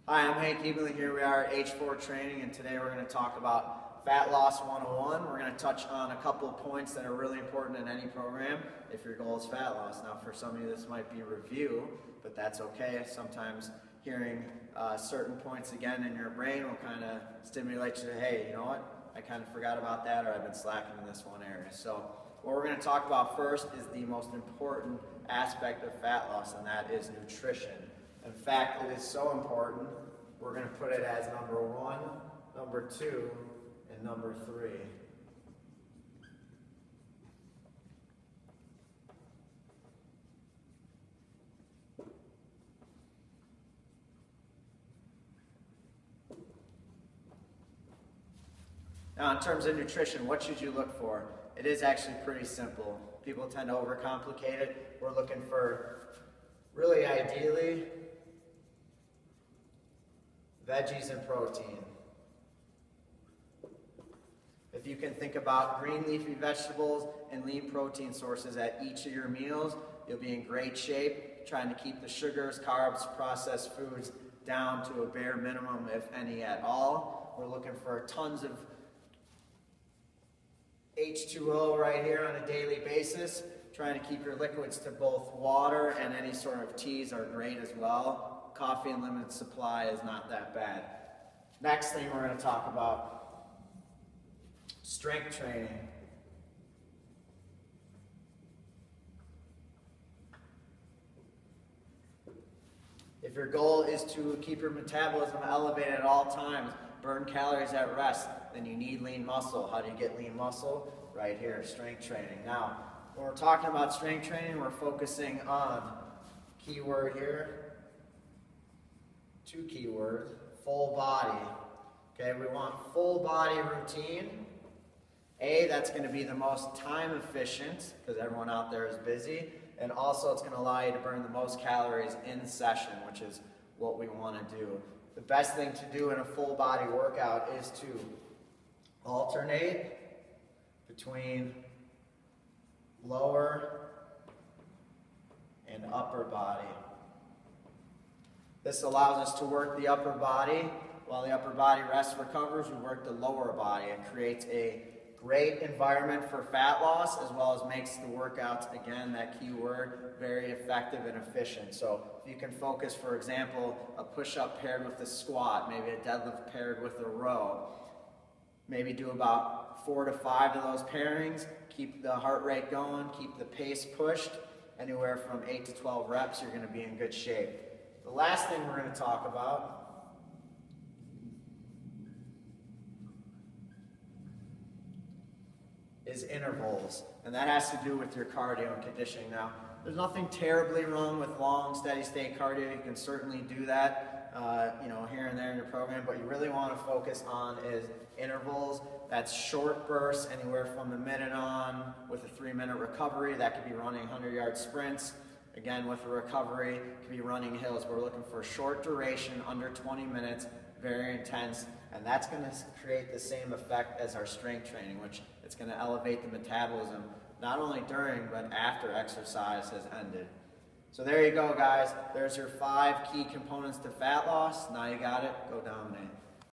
Hi, I'm Hank Ebenly. Here we are at H4 Training, and today we're going to talk about Fat Loss 101. We're going to touch on a couple of points that are really important in any program if your goal is fat loss. Now, for some of you, this might be review, but that's okay. Sometimes hearing certain points again in your brain will kind of stimulate you to, hey, you know what? I kind of forgot about that, or I've been slacking in this one area. So what we're going to talk about first is the most important aspect of fat loss, and that is nutrition. In fact, it is so important, we're going to put it as number 1, number 2, and number 3. Now, in terms of nutrition, what should you look for? It is actually pretty simple. People tend to overcomplicate it. We're looking for, really ideally, veggies and protein. If you can think about green leafy vegetables and lean protein sources at each of your meals, you'll be in great shape, trying to keep the sugars, carbs, processed foods down to a bare minimum, if any at all. We're looking for tons of H2O right here on a daily basis. Trying to keep your liquids to both water and any sort of teas are great as well. Coffee in limited supply is not that bad. Next thing we're going to talk about, strength training. If your goal is to keep your metabolism elevated at all times, burn calories at rest, then you need lean muscle. How do you get lean muscle? Right here, strength training. Now, when we're talking about strength training, we're focusing on, keyword here, 2 keywords, full body. Okay, we want full body routine. That's going to be the most time efficient because everyone out there is busy, and also it's going to allow you to burn the most calories in session, which is what we want to do. The best thing to do in a full body workout is to alternate between lower and upper body. This allows us to work the upper body. While the upper body rests, recovers, we work the lower body. It creates a great environment for fat loss, as well as makes the workouts, again, that key word, very effective and efficient. So if you can focus, for example, a push-up paired with a squat, maybe a deadlift paired with a row, maybe do about 4 to 5 of those pairings, keep the heart rate going, keep the pace pushed, anywhere from 8 to 12 reps, you're going to be in good shape. The last thing we're going to talk about is intervals, and that has to do with your cardio and conditioning. Now, there's nothing terribly wrong with long, steady-state cardio. You can certainly do that, here and there in your program, but you really want to focus on is intervals. That's short bursts, anywhere from a minute on, with a 3-minute recovery. That could be running 100-yard sprints. Again, with a recovery, it could be running hills. We're looking for a short duration, under 20 minutes, very intense, and that's going to create the same effect as our strength training, which it's going to elevate the metabolism, not only during, but after exercise has ended. So there you go, guys. There's your 5 key components to fat loss. Now you got it. Go dominate.